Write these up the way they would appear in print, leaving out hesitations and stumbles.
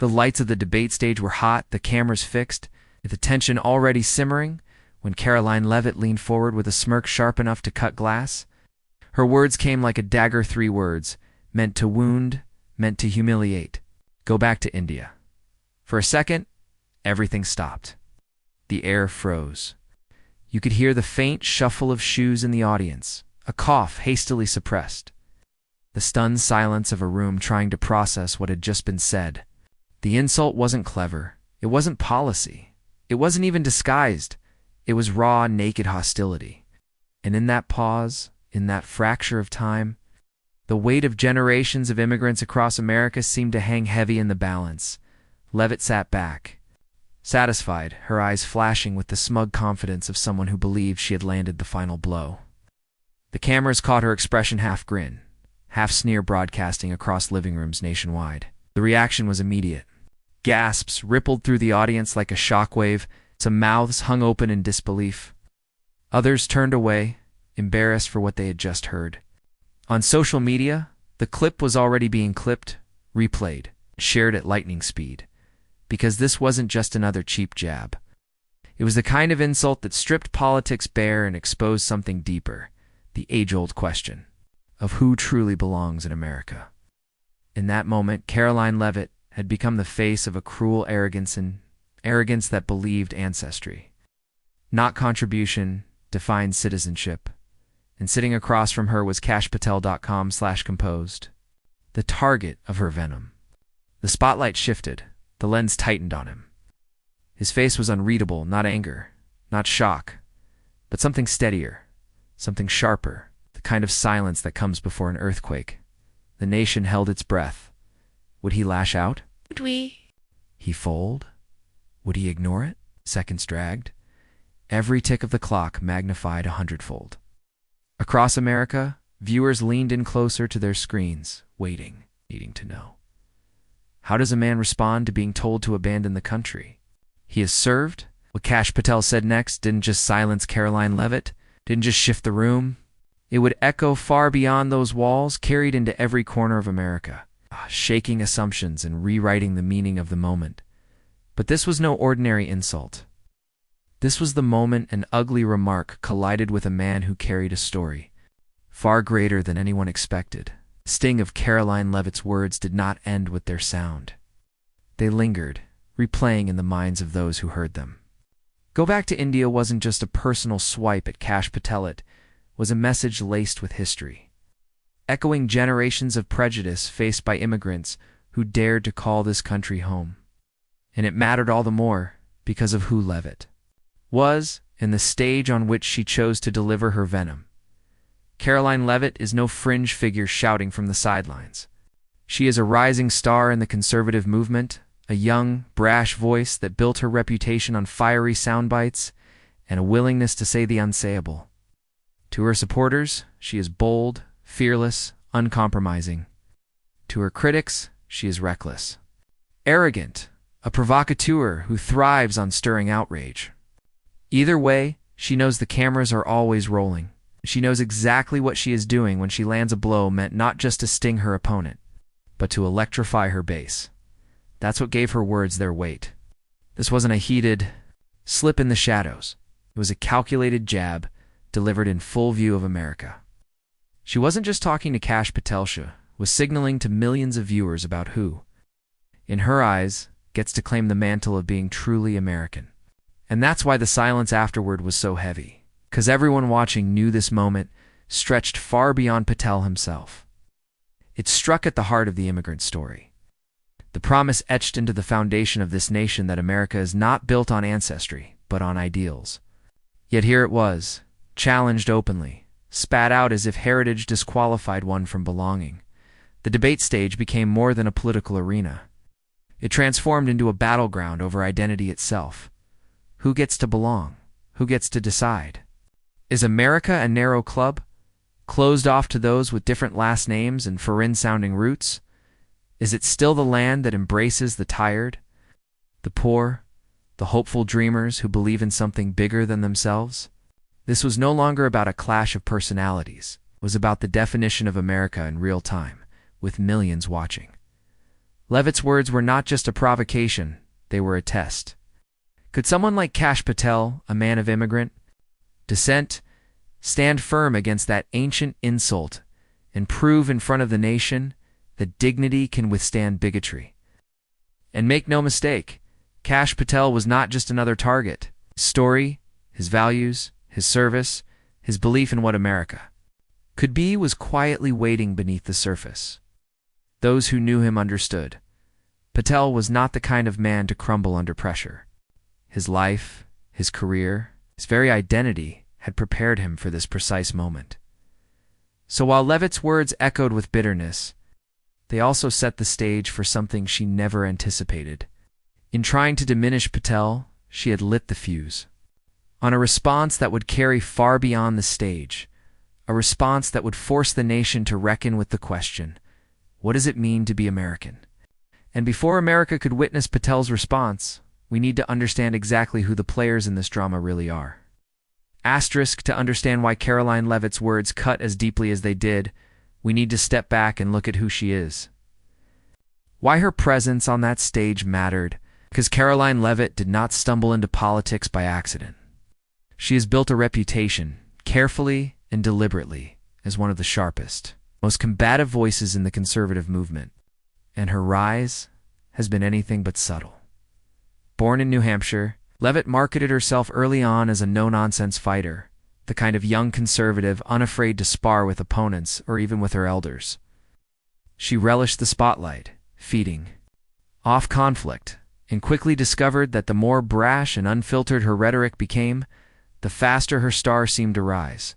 The lights of the debate stage were hot, the cameras fixed, with the tension already simmering, when Karoline Leavitt leaned forward with a smirk sharp enough to cut glass. Her words came like a dagger, 3 words, meant to wound, meant to humiliate. Go back to India. For a second, everything stopped. The air froze. You could hear the faint shuffle of shoes in the audience, a cough hastily suppressed. The stunned silence of a room trying to process what had just been said. The insult wasn't clever. It wasn't policy. It wasn't even disguised. It was raw, naked hostility. And in that pause, in that fracture of time, the weight of generations of immigrants across America seemed to hang heavy in the balance. Leavitt sat back, satisfied, her eyes flashing with the smug confidence of someone who believed she had landed the final blow. The cameras caught her expression, half grin, half sneer, broadcasting across living rooms nationwide. The reaction was immediate. Gasps rippled through the audience like a shockwave. Some mouths hung open in disbelief. Others turned away, embarrassed for what they had just heard. On social media, the clip was already being clipped, replayed, shared at lightning speed. Because this wasn't just another cheap jab. It was the kind of insult that stripped politics bare and exposed something deeper, the age-old question of who truly belongs in America. In that moment, Karoline Leavitt had become the face of a cruel arrogance, and arrogance that believed ancestry, not contribution, defined citizenship. And sitting across from her was kashpatel.com/composed, the target of her venom. The spotlight shifted. The lens tightened on him. His face was unreadable, not anger, not shock, but something steadier, something sharper, the kind of silence that comes before an earthquake. The nation held its breath. Would he lash out? Would we? He fold? Would he ignore it? Seconds dragged. Every tick of the clock magnified 100-fold. Across America, viewers leaned in closer to their screens, waiting, needing to know. How does a man respond to being told to abandon the country? He is served. What Kash Patel said next didn't just silence Karoline Leavitt, didn't just shift the room. It would echo far beyond those walls, carried into every corner of America, shaking assumptions and rewriting the meaning of the moment. But this was no ordinary insult. This was the moment an ugly remark collided with a man who carried a story, far greater than anyone expected. The sting of Karoline Leavitt's words did not end with their sound. They lingered, replaying in the minds of those who heard them. Go Back to India wasn't just a personal swipe at Kash Patel, it was a message laced with history, echoing generations of prejudice faced by immigrants who dared to call this country home. And it mattered all the more because of who Leavitt was and the stage on which she chose to deliver her venom. Karoline Leavitt is no fringe figure shouting from the sidelines. She is a rising star in the conservative movement, a young, brash voice that built her reputation on fiery soundbites and a willingness to say the unsayable. To her supporters, she is bold, fearless, uncompromising. To her critics, she is reckless, arrogant, a provocateur who thrives on stirring outrage. Either way, she knows the cameras are always rolling. She knows exactly what she is doing when she lands a blow meant not just to sting her opponent, but to electrify her base. That's what gave her words their weight. This wasn't a heated slip in the shadows. It was a calculated jab delivered in full view of America. She wasn't just talking to Kash Patel, she was signaling to millions of viewers about who, in her eyes, gets to claim the mantle of being truly American. And that's why the silence afterward was so heavy. Because everyone watching knew this moment stretched far beyond Patel himself. It struck at the heart of the immigrant story. The promise etched into the foundation of this nation that America is not built on ancestry, but on ideals. Yet here it was, challenged openly, spat out as if heritage disqualified one from belonging. The debate stage became more than a political arena. It transformed into a battleground over identity itself. Who gets to belong? Who gets to decide? Is America a narrow club, closed off to those with different last names and foreign-sounding roots? Is it still the land that embraces the tired, the poor, the hopeful dreamers who believe in something bigger than themselves? This was no longer about a clash of personalities. It was about the definition of America in real time, with millions watching. Leavitt's words were not just a provocation, they were a test. Could someone like Kash Patel, a man of immigrant descent, stand firm against that ancient insult and prove in front of the nation that dignity can withstand bigotry? And make no mistake, Kash Patel was not just another target. His story, his values, his service, his belief in what America could be was quietly waiting beneath the surface. Those who knew him understood. Patel was not the kind of man to crumble under pressure. His life, his career, his very identity had prepared him for this precise moment. So while Leavitt's words echoed with bitterness, they also set the stage for something she never anticipated. In trying to diminish Patel, she had lit the fuse on a response that would carry far beyond the stage, a response that would force the nation to reckon with the question, what does it mean to be American? And before America could witness Patel's response, we need to understand exactly who the players in this drama really are. Asterisk, to understand why Karoline Leavitt's words cut as deeply as they did, we need to step back and look at who she is. Why her presence on that stage mattered, because Karoline Leavitt did not stumble into politics by accident. She has built a reputation, carefully and deliberately, as one of the sharpest, most combative voices in the conservative movement, and her rise has been anything but subtle. Born in New Hampshire, Leavitt marketed herself early on as a no-nonsense fighter, the kind of young conservative unafraid to spar with opponents or even with her elders. She relished the spotlight, feeding off conflict, and quickly discovered that the more brash and unfiltered her rhetoric became, the faster her star seemed to rise.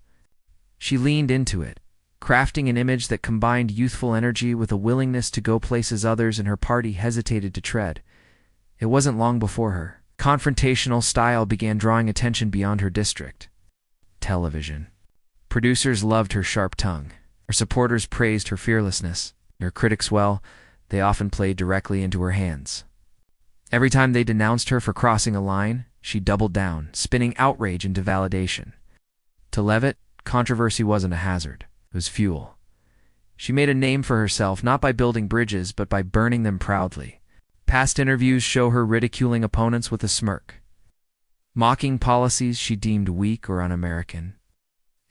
She leaned into it, crafting an image that combined youthful energy with a willingness to go places others in her party hesitated to tread. It wasn't long before her confrontational style began drawing attention beyond her district. Television. Producers loved her sharp tongue. Her supporters praised her fearlessness. Her critics, well, they often played directly into her hands. Every time they denounced her for crossing a line, she doubled down, spinning outrage into validation. To Leavitt, controversy wasn't a hazard. It was fuel. She made a name for herself not by building bridges, but by burning them proudly. Past interviews show her ridiculing opponents with a smirk, mocking policies she deemed weak or un-American,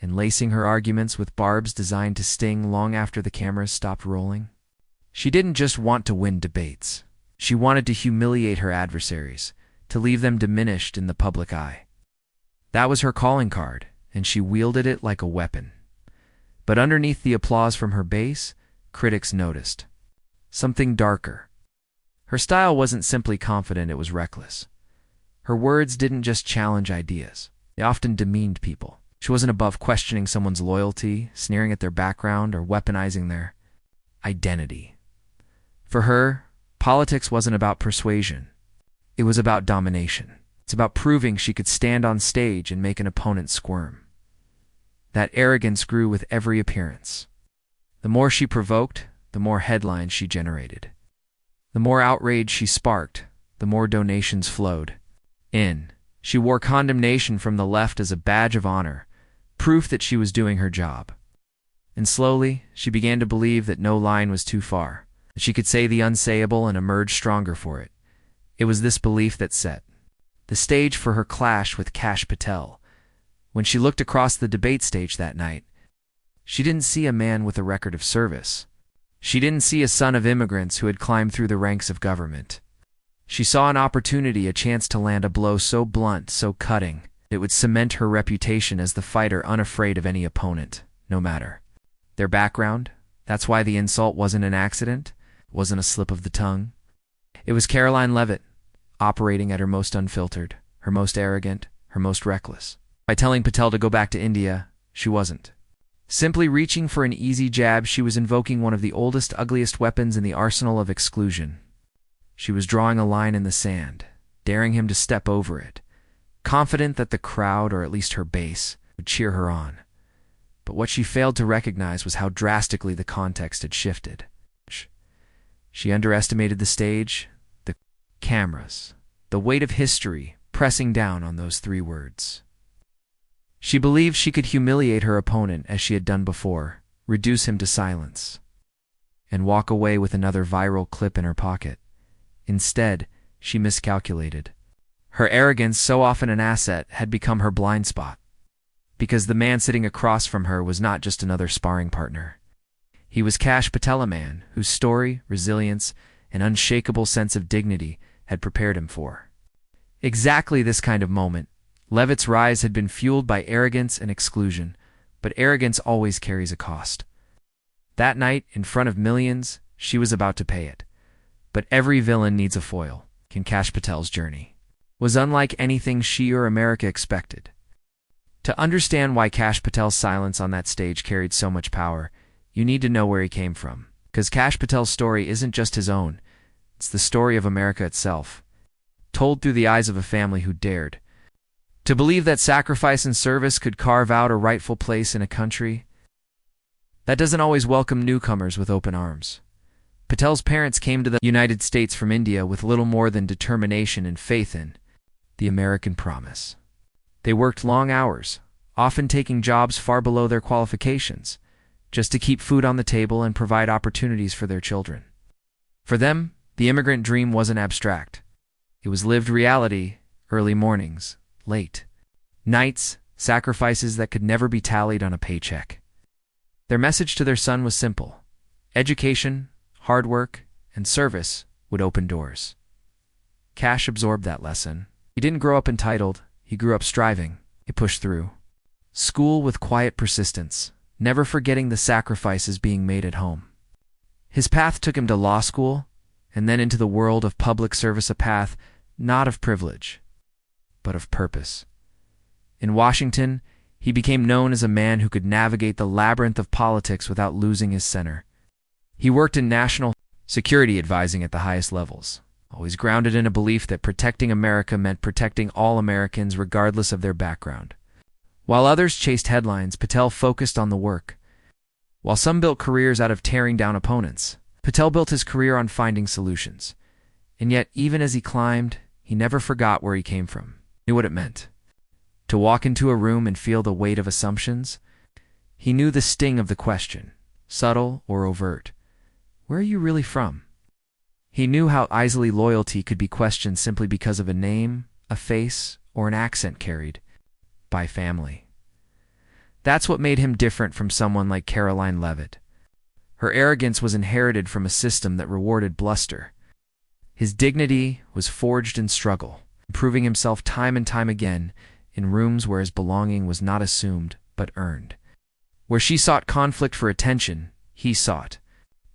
and lacing her arguments with barbs designed to sting long after the cameras stopped rolling. She didn't just want to win debates. She wanted to humiliate her adversaries, to leave them diminished in the public eye. That was her calling card, and she wielded it like a weapon. But underneath the applause from her base, critics noticed something darker. Her style wasn't simply confident, it was reckless. Her words didn't just challenge ideas. They often demeaned people. She wasn't above questioning someone's loyalty, sneering at their background, or weaponizing their identity. For her, politics wasn't about persuasion. It was about domination. It's about proving she could stand on stage and make an opponent squirm. That arrogance grew with every appearance. The more she provoked, the more headlines she generated. The more outrage she sparked, the more donations flowed in. She wore condemnation from the left as a badge of honor, proof that she was doing her job. And slowly, she began to believe that no line was too far, that she could say the unsayable and emerge stronger for it. It was this belief that set the stage for her clash with Kash Patel. When she looked across the debate stage that night, she didn't see a man with a record of service. She didn't see a son of immigrants who had climbed through the ranks of government. She saw an opportunity, a chance to land a blow so blunt, so cutting, it would cement her reputation as the fighter unafraid of any opponent, no matter their background. That's why the insult wasn't an accident, it wasn't a slip of the tongue. It was Karoline Leavitt, operating at her most unfiltered, her most arrogant, her most reckless. By telling Patel to go back to India, she wasn't simply reaching for an easy jab. She was invoking one of the oldest, ugliest weapons in the arsenal of exclusion. She was drawing a line in the sand, daring him to step over it, confident that the crowd, or at least her base, would cheer her on. But what she failed to recognize was how drastically the context had shifted. She underestimated the stage, the cameras, the weight of history pressing down on those three words. She believed she could humiliate her opponent as she had done before, reduce him to silence. and walk away with another viral clip in her pocket. Instead, she miscalculated. Her arrogance, so often an asset, had become her blind spot. Because the man sitting across from her was not just another sparring partner. He was Kash Patel, a man whose story, resilience, and unshakable sense of dignity had prepared him for exactly this kind of moment. Leavitt's rise had been fueled by arrogance and exclusion, but arrogance always carries a cost. That night, in front of millions, she was about to pay it. But every villain needs a foil, and Kash Patel's journey was unlike anything she or America expected. To understand why Kash Patel's silence on that stage carried so much power, you need to know where he came from. Because Kash Patel's story isn't just his own, it's the story of America itself, told through the eyes of a family who dared to believe that sacrifice and service could carve out a rightful place in a country that doesn't always welcome newcomers with open arms. Patel's parents came to the United States from India with little more than determination and faith in the American promise. They worked long hours, often taking jobs far below their qualifications, just to keep food on the table and provide opportunities for their children. For them, the immigrant dream wasn't abstract. It was lived reality: early mornings, late nights, sacrifices that could never be tallied on a paycheck. Their message to their son was simple: education, hard work, and service would open doors. Kash absorbed that lesson. He didn't grow up entitled, he grew up striving. He pushed through school with quiet persistence, never forgetting the sacrifices being made at home. His path took him to law school, and then into the world of public service, a path not of privilege, but of purpose. In Washington, he became known as a man who could navigate the labyrinth of politics without losing his center. He worked in national security advising at the highest levels, always grounded in a belief that protecting America meant protecting all Americans regardless of their background. While others chased headlines, Patel focused on the work. While some built careers out of tearing down opponents, Patel built his career on finding solutions. And yet, even as he climbed, he never forgot where he came from, knew what it meant to walk into a room and feel the weight of assumptions. He knew the sting of the question, subtle or overt: where are you really from? He knew how easily loyalty could be questioned simply because of a name, a face, or an accent carried by family. That's what made him different from someone like Karoline Leavitt. Her arrogance was inherited from a system that rewarded bluster. His dignity was forged in struggle, proving himself time and time again in rooms where his belonging was not assumed but earned. Where she sought conflict for attention, he sought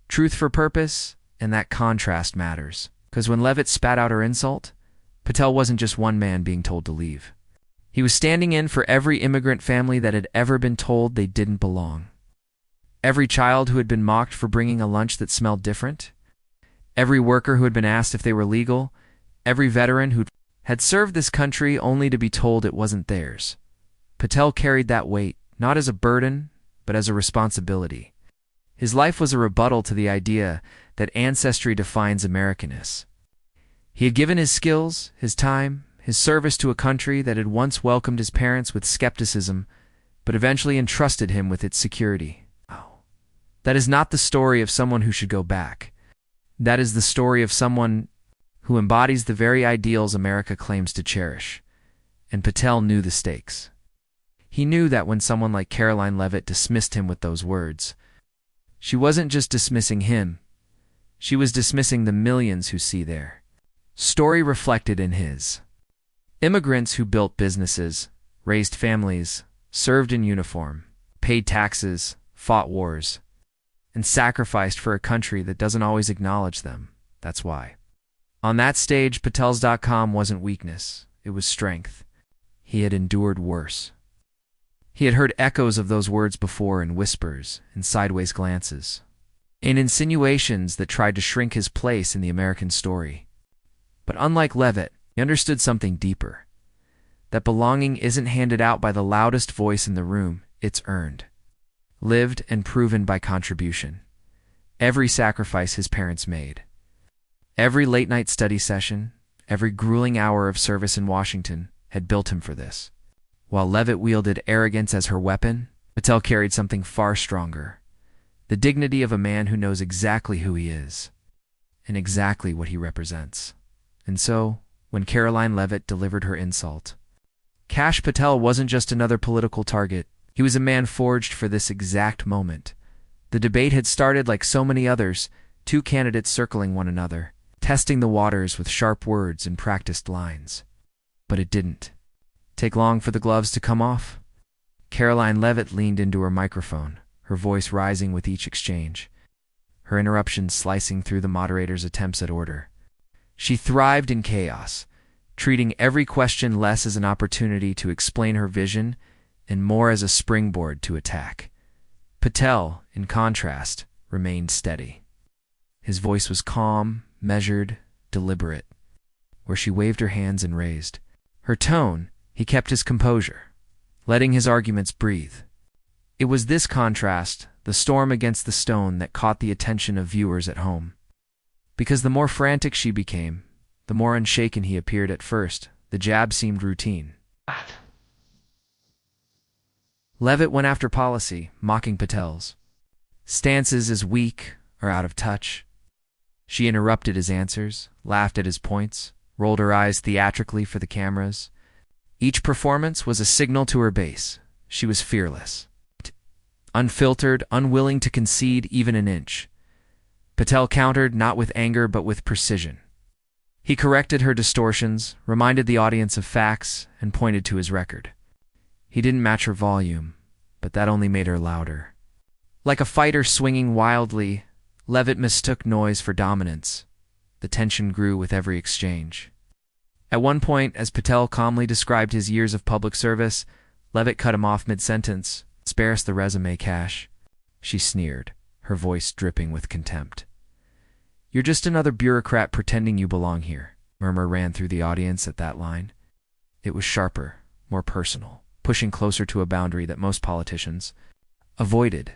truth for purpose, and that contrast matters. Because when Leavitt spat out her insult, Patel wasn't just one man being told to leave. He was standing in for every immigrant family that had ever been told they didn't belong. Every child who had been mocked for bringing a lunch that smelled different. Every worker who had been asked if they were legal. Every veteran who had served this country only to be told it wasn't theirs. Patel carried that weight, not as a burden, but as a responsibility. His life was a rebuttal to the idea that ancestry defines Americanness. He had given his skills, his time, his service to a country that had once welcomed his parents with skepticism, but eventually entrusted him with its security. That is not the story of someone who should go back. That is the story of someone who embodies the very ideals America claims to cherish. And Patel knew the stakes. He knew that when someone like Karoline Leavitt dismissed him with those words, she wasn't just dismissing him, she was dismissing the millions who see their story reflected in his. Immigrants who built businesses, raised families, served in uniform, paid taxes, fought wars, and sacrificed for a country that doesn't always acknowledge them. That's why. On that stage, Patels.com wasn't weakness, it was strength. He had endured worse. He had heard echoes of those words before in whispers, in sideways glances, in insinuations that tried to shrink his place in the American story. But unlike Leavitt, he understood something deeper. That belonging isn't handed out by the loudest voice in the room, it's earned. Lived and proven by contribution. Every sacrifice his parents made. Every late-night study session, every grueling hour of service in Washington had built him for this. While Leavitt wielded arrogance as her weapon, Patel carried something far stronger: The dignity of a man who knows exactly who he is and exactly what he represents. And so, when Karoline Leavitt delivered her insult, Kash Patel wasn't just another political target. He was a man forged for this exact moment. The debate had started like so many others, two candidates circling one another, testing the waters with sharp words and practiced lines. But it didn't take long for the gloves to come off. Karoline Leavitt leaned into her microphone, her voice rising with each exchange, her interruptions slicing through the moderator's attempts at order. She thrived in chaos, treating every question less as an opportunity to explain her vision and more as a springboard to attack. Patel, in contrast, remained steady. His voice was calm, measured, deliberate. Where she waved her hands and raised her tone, he kept his composure, letting his arguments breathe. It was this contrast, the storm against the stone, that caught the attention of viewers at home. Because the more frantic she became, the more unshaken he appeared at first. The jab seemed routine. Leavitt went after policy, mocking Patel's stances as weak or out of touch. She interrupted his answers, laughed at his points, rolled her eyes theatrically for the cameras. Each performance was a signal to her base. She was fearless, unfiltered, unwilling to concede even an inch. Patel countered not with anger but with precision. He corrected her distortions, reminded the audience of facts, and pointed to his record. He didn't match her volume, but that only made her louder. Like a fighter swinging wildly, Leavitt mistook noise for dominance. The tension grew with every exchange. At one point, as Patel calmly described his years of public service, Leavitt cut him off mid-sentence. "Spare us the resume, Kash," she sneered, her voice dripping with contempt. "You're just another bureaucrat pretending you belong here." Murmur ran through the audience at that line. It was sharper, more personal, pushing closer to a boundary that most politicians avoided.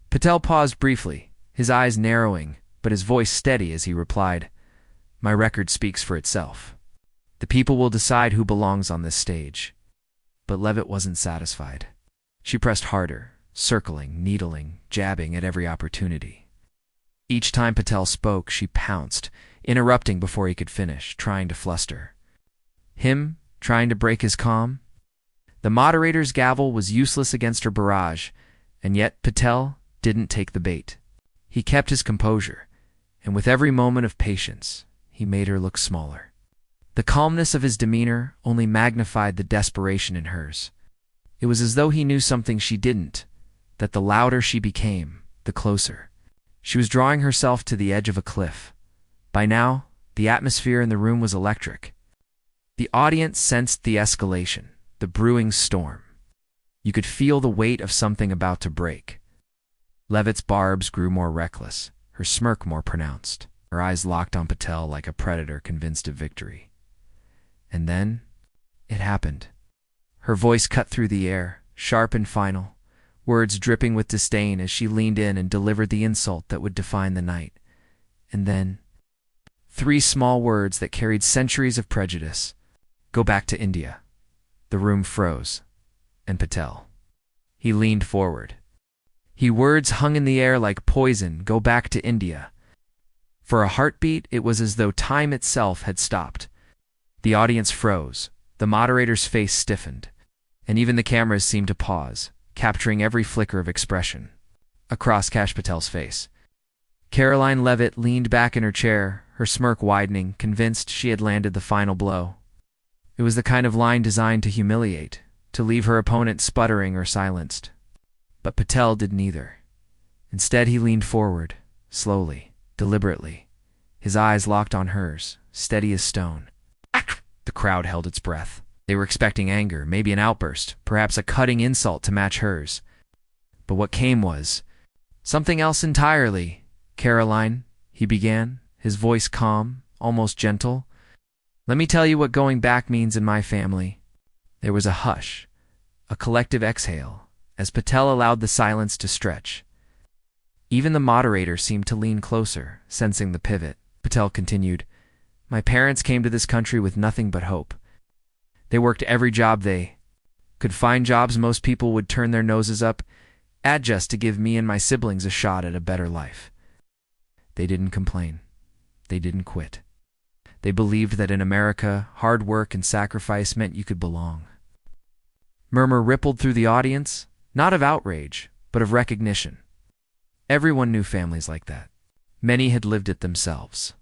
Patel paused briefly, his eyes narrowing, but his voice steady as he replied, "My record speaks for itself. The people will decide who belongs on this stage." But Leavitt wasn't satisfied. She pressed harder, circling, needling, jabbing at every opportunity. Each time Patel spoke, she pounced, interrupting before he could finish, trying to fluster him, trying to break his calm. The moderator's gavel was useless against her barrage, and yet Patel didn't take the bait. He kept his composure, and with every moment of patience, he made her look smaller. The calmness of his demeanor only magnified the desperation in hers. It was as though he knew something she didn't, that the louder she became, the closer. She was drawing herself to the edge of a cliff. By now, the atmosphere in the room was electric. The audience sensed the escalation, the brewing storm. You could feel the weight of something about to break. Leavitt's barbs grew more reckless, her smirk more pronounced, her eyes locked on Patel like a predator convinced of victory. And then, it happened. Her voice cut through the air, sharp and final, words dripping with disdain as she leaned in and delivered the insult that would define the night. And then, 3 small words that carried centuries of prejudice. "Go back to India." The room froze, and Patel. He leaned forward. His words hung in the air like poison. Go back to India. For a heartbeat, it was as though time itself had stopped. The audience froze, the moderator's face stiffened, and even the cameras seemed to pause, capturing every flicker of expression across Kash Patel's face. Karoline Leavitt leaned back in her chair, her smirk widening, convinced she had landed the final blow. It was the kind of line designed to humiliate, to leave her opponent sputtering or silenced. But Patel did neither. Instead, he leaned forward, slowly, deliberately, his eyes locked on hers, steady as stone. The crowd held its breath. They were expecting anger, maybe an outburst, perhaps a cutting insult to match hers. But what came was something else entirely. "Karoline," he began, his voice calm, almost gentle, "let me tell you what going back means in my family." There was a hush, a collective exhale, as Patel allowed the silence to stretch. Even the moderator seemed to lean closer, sensing the pivot. Patel continued, "My parents came to this country with nothing but hope. They worked every job they could find, jobs most people would turn their noses up, Adjust to give me and my siblings a shot at a better life. They didn't complain. They didn't quit. They believed that in America, hard work and sacrifice meant you could belong. Murmur rippled through the audience, not of outrage, but of recognition. Everyone knew families like that. Many had lived it themselves.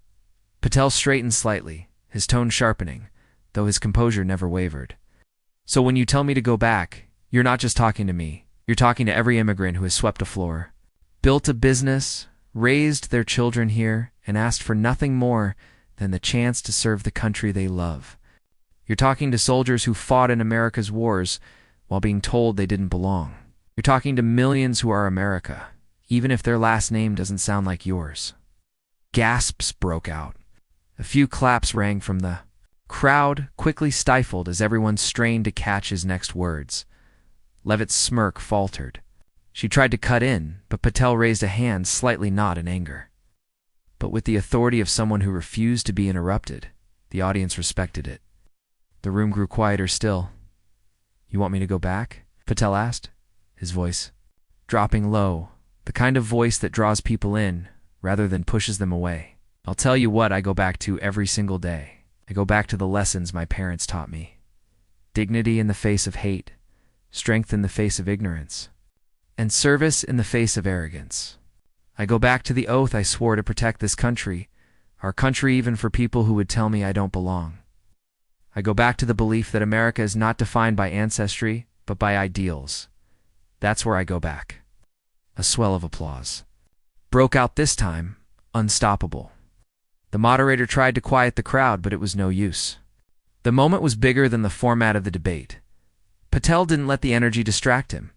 Patel straightened slightly, his tone sharpening, though his composure never wavered. So when you tell me to go back, you're not just talking to me. You're talking to every immigrant who has swept a floor, built a business, raised their children here, and asked for nothing more than the chance to serve the country they love. You're talking to soldiers who fought in America's wars while being told they didn't belong. You're talking to millions who are America, even if their last name doesn't sound like yours. Gasps broke out. A few claps rang from the crowd, quickly stifled as everyone strained to catch his next words. Leavitt's smirk faltered. She tried to cut in, but Patel raised a hand, slightly not in anger. But with the authority of someone who refused to be interrupted, the audience respected it. The room grew quieter still. "You want me to go back?" Patel asked, his voice dropping low, the kind of voice that draws people in rather than pushes them away. "I'll tell you what I go back to every single day. I go back to the lessons my parents taught me. Dignity in the face of hate, strength in the face of ignorance, and service in the face of arrogance. I go back to the oath I swore to protect this country, our country even for people who would tell me I don't belong. I go back to the belief that America is not defined by ancestry, but by ideals. That's where I go back." A swell of applause broke out, this time unstoppable. The moderator tried to quiet the crowd, but it was no use. The moment was bigger than the format of the debate. Patel didn't let the energy distract him.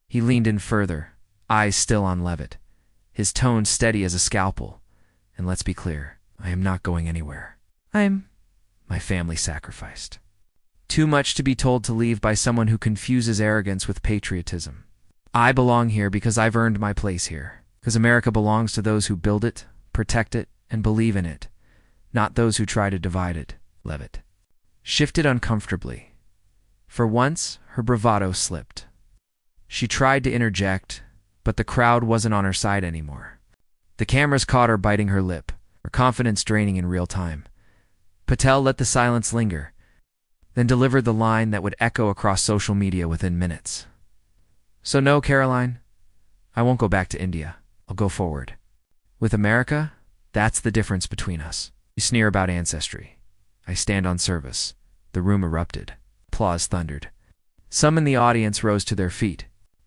He leaned in further, eyes still on Leavitt, his tone steady as a scalpel. "And let's be clear, I am not going anywhere. My family sacrificed. Too much to be told to leave by someone who confuses arrogance with patriotism. I belong here because I've earned my place here, because America belongs to those who build it, protect it, and believe in it, not those who try to divide it." Leavitt shifted uncomfortably. For once, her bravado slipped. She tried to interject, but the crowd wasn't on her side anymore. The cameras caught her biting her lip, her confidence draining in real time. Patel let the silence linger, then delivered the line that would echo across social media within minutes. "So no, Karoline, I won't go back to India. I'll go forward. With America, that's the difference between us. You sneer about ancestry. I stand on service." The room erupted. Applause thundered. Some in the audience rose to their feet.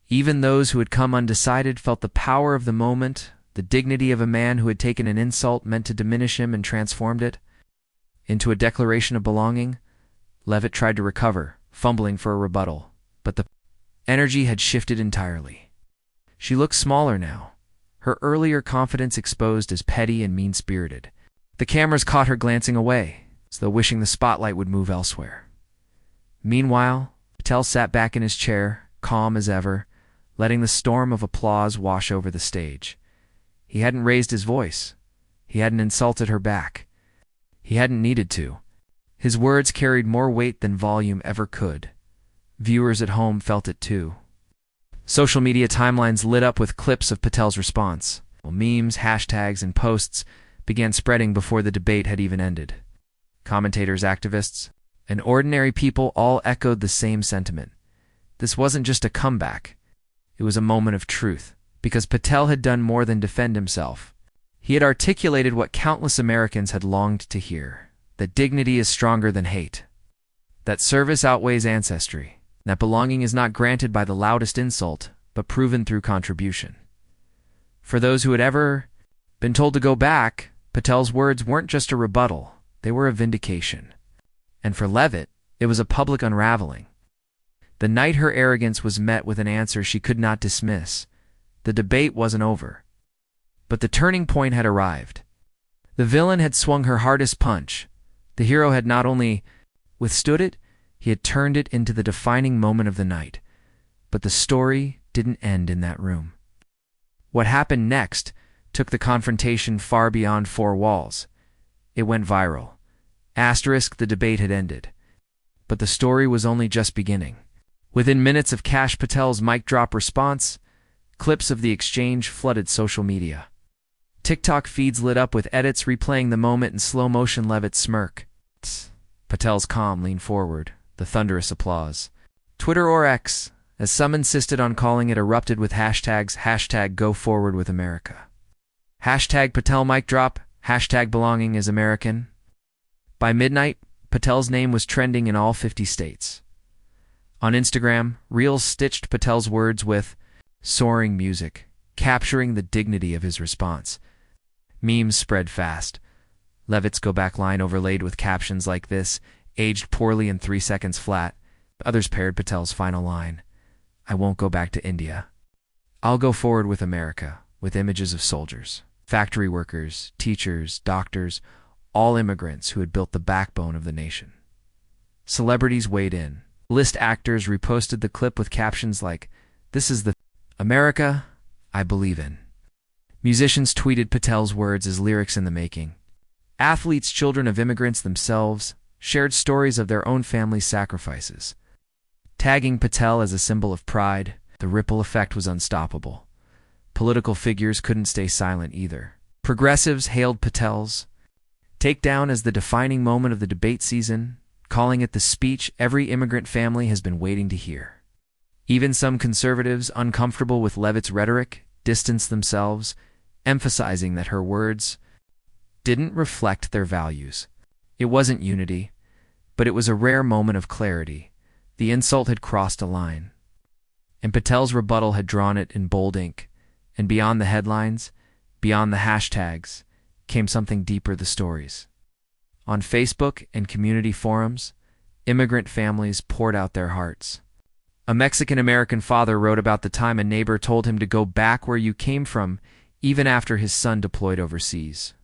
Even those who had come undecided felt the power of the moment, the dignity of a man who had taken an insult meant to diminish him and transformed it into a declaration of belonging. Leavitt tried to recover, fumbling for a rebuttal, but the energy had shifted entirely. She looked smaller now, her earlier confidence exposed as petty and mean-spirited. The cameras caught her glancing away, as though wishing the spotlight would move elsewhere. Meanwhile, Patel sat back in his chair, calm as ever, letting the storm of applause wash over the stage. He hadn't raised his voice. He hadn't insulted her back. He hadn't needed to. His words carried more weight than volume ever could. Viewers at home felt it too. Social media timelines lit up with clips of Patel's response, while memes, hashtags, and posts began spreading before the debate had even ended. Commentators, activists, and ordinary people all echoed the same sentiment. This wasn't just a comeback. It was a moment of truth, because Patel had done more than defend himself. He had articulated what countless Americans had longed to hear, that dignity is stronger than hate, that service outweighs ancestry, that belonging is not granted by the loudest insult, but proven through contribution. For those who had ever been told to go back, Patel's words weren't just a rebuttal, they were a vindication. And for Leavitt, it was a public unraveling. The night her arrogance was met with an answer she could not dismiss, the debate wasn't over. But the turning point had arrived. The villain had swung her hardest punch. The hero had not only withstood it, he had turned it into the defining moment of the night. But the story didn't end in that room. What happened next took the confrontation far beyond four walls. It went viral. Asterisk, the debate had ended. But the story was only just beginning. Within minutes of Kash Patel's mic drop response, Clips of the exchange flooded social media. TikTok feeds lit up with edits replaying the moment in slow motion. Leavitt's smirk. Patel's calm lean forward, the thunderous applause. Twitter or X, as some insisted on calling it, erupted with hashtags, hashtag go forward with America. Hashtag Patel mic drop, hashtag belonging is American. By midnight, Patel's name was trending in all 50 states. On Instagram, Reels stitched Patel's words with soaring music, capturing the dignity of his response. Memes spread fast. Leavitt's go back line overlaid with captions like this, aged poorly in 3 seconds flat. Others paired Patel's final line, I won't go back to India. I'll go forward with America, with images of soldiers, factory workers, teachers, doctors, all immigrants who had built the backbone of the nation. Celebrities weighed in. List actors reposted the clip with captions like, this is the America I believe in. Musicians tweeted Patel's words as lyrics in the making. Athletes, children of immigrants themselves, shared stories of their own families' sacrifices. Tagging Patel as a symbol of pride, the ripple effect was unstoppable. Political figures couldn't stay silent either. Progressives hailed Patel's takedown as the defining moment of the debate season, calling it the speech every immigrant family has been waiting to hear. Even some conservatives, uncomfortable with Leavitt's rhetoric, distanced themselves, emphasizing that her words didn't reflect their values. It wasn't unity, but it was a rare moment of clarity. The insult had crossed a line, and Patel's rebuttal had drawn it in bold ink. And beyond the headlines, beyond the hashtags, came something deeper: the stories. On Facebook and community forums, immigrant families poured out their hearts. A Mexican-American father wrote about the time a neighbor told him to go back where you came from, even after his son deployed overseas.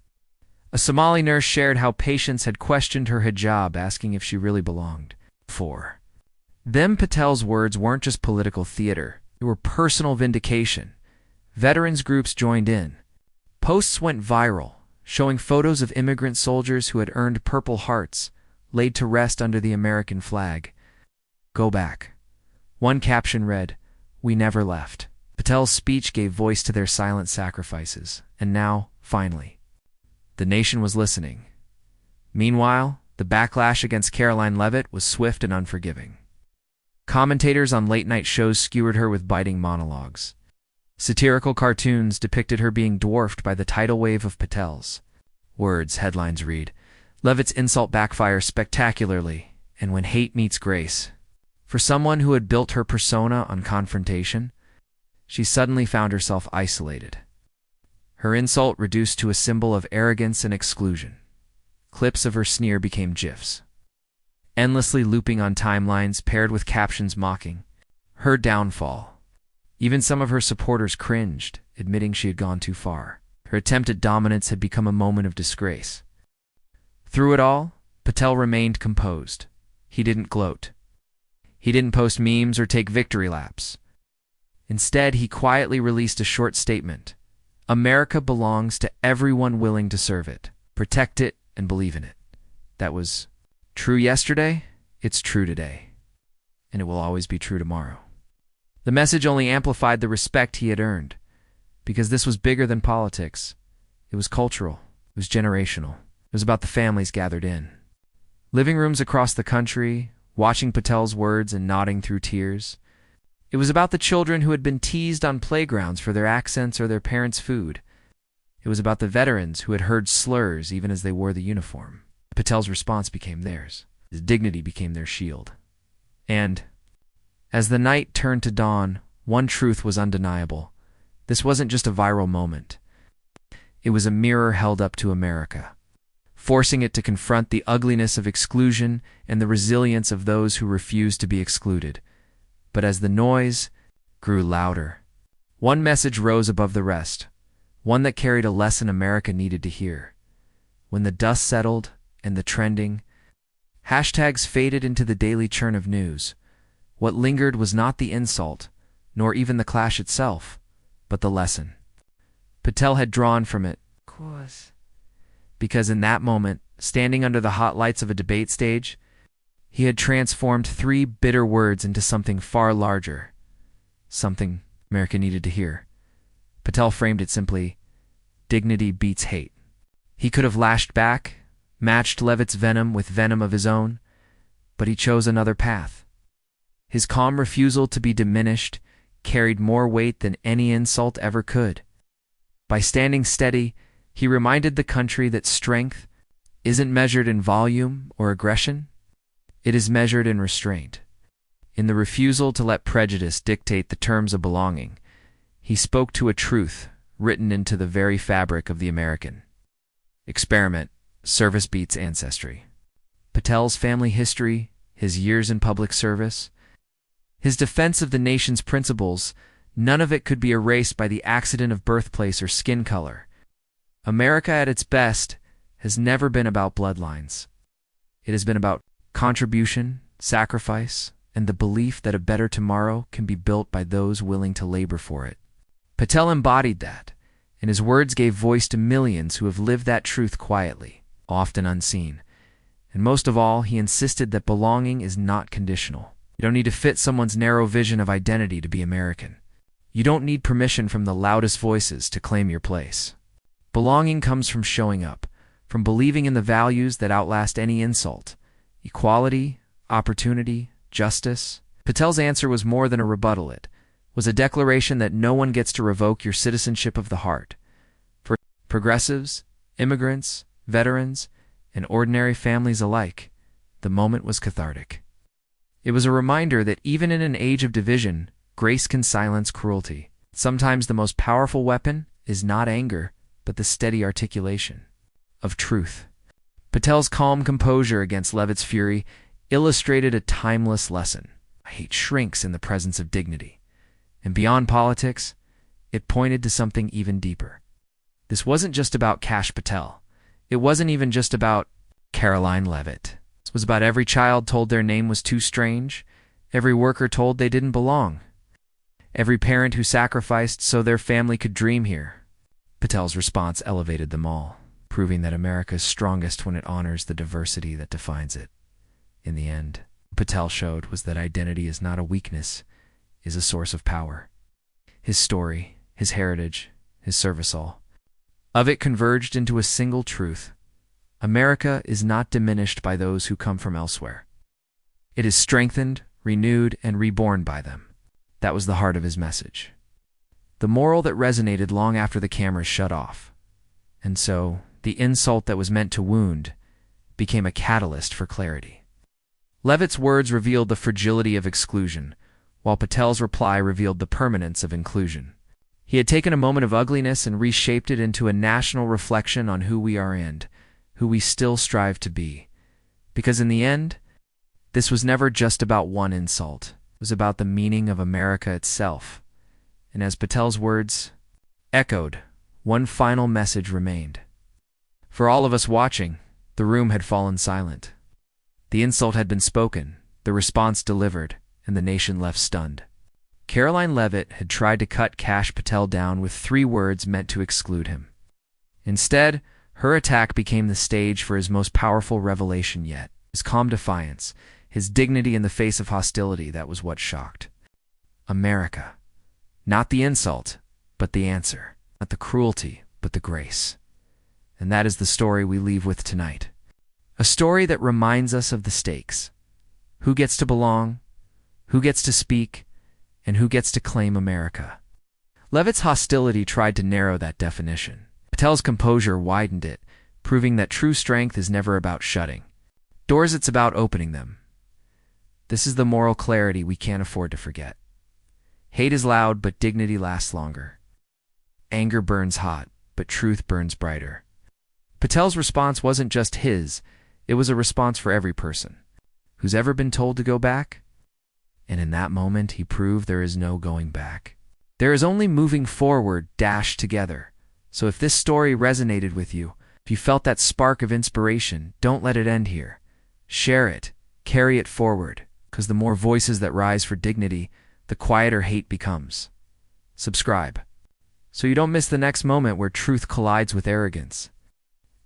A Somali nurse shared how patients had questioned her hijab, asking if she really belonged. For them, Patel's words weren't just political theater, they were personal vindication. Veterans groups joined in. Posts went viral, showing photos of immigrant soldiers who had earned Purple Hearts, laid to rest under the American flag. Go back. One caption read, we never left. Patel's speech gave voice to their silent sacrifices, and now, finally, the nation was listening. Meanwhile, the backlash against Karoline Leavitt was swift and unforgiving. Commentators on late-night shows skewered her with biting monologues. Satirical cartoons depicted her being dwarfed by the tidal wave of Patel's words. Headlines read, Leavitt's insult backfires spectacularly, and when hate meets grace. For someone who had built her persona on confrontation, she suddenly found herself isolated. Her insult reduced to a symbol of arrogance and exclusion. Clips of her sneer became GIFs, endlessly looping on timelines paired with captions mocking her downfall. Even some of her supporters cringed, admitting she had gone too far. Her attempt at dominance had become a moment of disgrace. Through it all, Patel remained composed. He didn't gloat. He didn't post memes or take victory laps. Instead, he quietly released a short statement. America belongs to everyone willing to serve it, protect it, and believe in it. That was true yesterday, it's true today, and it will always be true tomorrow. The message only amplified the respect he had earned, because this was bigger than politics. It was cultural. It was generational. It was about the families gathered in. Living rooms across the country, watching Patel's words and nodding through tears. It was about the children who had been teased on playgrounds for their accents or their parents' food. It was about the veterans who had heard slurs even as they wore the uniform. Patel's response became theirs. His dignity became their shield. And as the night turned to dawn, one truth was undeniable. This wasn't just a viral moment. It was a mirror held up to America, forcing it to confront the ugliness of exclusion and the resilience of those who refused to be excluded. But as the noise grew louder, one message rose above the rest, one that carried a lesson America needed to hear. When the dust settled and the trending hashtags faded into the daily churn of news, what lingered was not the insult, nor even the clash itself, but the lesson Patel had drawn from it. Because in that moment, standing under the hot lights of a debate stage, he had transformed 3 bitter words into something far larger, something America needed to hear. Patel framed it simply, dignity beats hate. He could have lashed back, matched Leavitt's venom with venom of his own, but he chose another path. His calm refusal to be diminished carried more weight than any insult ever could. By standing steady, he reminded the country that strength isn't measured in volume or aggression. It is measured in restraint. In the refusal to let prejudice dictate the terms of belonging, he spoke to a truth written into the very fabric of the American. Experiment, service beats ancestry. Patel's family history, his years in public service, his defense of the nation's principles, none of it could be erased by the accident of birthplace or skin color. America at its best has never been about bloodlines. It has been about contribution, sacrifice, and the belief that a better tomorrow can be built by those willing to labor for it. Patel embodied that, and his words gave voice to millions who have lived that truth quietly, often unseen. And most of all, he insisted that belonging is not conditional. You don't need to fit someone's narrow vision of identity to be American. You don't need permission from the loudest voices to claim your place. Belonging comes from showing up, from believing in the values that outlast any insult: equality, opportunity, justice. Patel's answer was more than a rebuttal. It was a declaration that no one gets to revoke your citizenship of the heart. For progressives, immigrants, veterans, and ordinary families alike, the moment was cathartic. It was a reminder that even in an age of division, grace can silence cruelty. Sometimes the most powerful weapon is not anger, but the steady articulation of truth. Patel's calm composure against Leavitt's fury illustrated a timeless lesson. Hate shrinks in the presence of dignity. And beyond politics, it pointed to something even deeper. This wasn't just about Kash Patel. It wasn't even just about Karoline Leavitt. It was about every child told their name was too strange, every worker told they didn't belong, every parent who sacrificed so their family could dream here. Patel's response elevated them all, proving that America is strongest when it honors the diversity that defines it. In the end, what Patel showed was that identity is not a weakness, is a source of power. His story, his heritage, his service all of it converged into a single truth. America is not diminished by those who come from elsewhere. It is strengthened, renewed, and reborn by them. That was the heart of his message. The moral that resonated long after the cameras shut off. And so, the insult that was meant to wound became a catalyst for clarity. Leavitt's words revealed the fragility of exclusion, while Patel's reply revealed the permanence of inclusion. He had taken a moment of ugliness and reshaped it into a national reflection on who we are and who we still strive to be. Because in the end, this was never just about one insult. It was about the meaning of America itself. And as Patel's words echoed, one final message remained. For all of us watching, the room had fallen silent. The insult had been spoken, the response delivered, and the nation left stunned. Karoline Leavitt had tried to cut Kash Patel down with 3 words meant to exclude him. Instead, her attack became the stage for his most powerful revelation yet. His calm defiance, his dignity in the face of hostility, that was what shocked. America. Not the insult, but the answer. Not the cruelty, but the grace. And that is the story we leave with tonight. A story that reminds us of the stakes. Who gets to belong? Who gets to speak? And who gets to claim America? Leavitt's hostility tried to narrow that definition. Patel's composure widened it, proving that true strength is never about shutting doors, it's about opening them. This is the moral clarity we can't afford to forget. Hate is loud, but dignity lasts longer. Anger burns hot, but truth burns brighter. Patel's response wasn't just his, it was a response for every person who's ever been told to go back. And in that moment, he proved there is no going back. There is only moving forward, dashed together. So if this story resonated with you, if you felt that spark of inspiration, don't let it end here. Share it, carry it forward, because the more voices that rise for dignity, the quieter hate becomes. Subscribe, so you don't miss the next moment where truth collides with arrogance.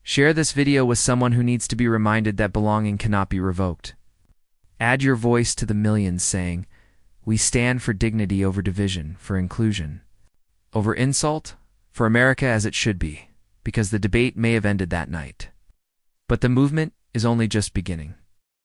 Share this video with someone who needs to be reminded that belonging cannot be revoked. Add your voice to the millions saying, We stand for dignity over division, for inclusion over insult, for America as it should be, because the debate may have ended that night. But the movement is only just beginning.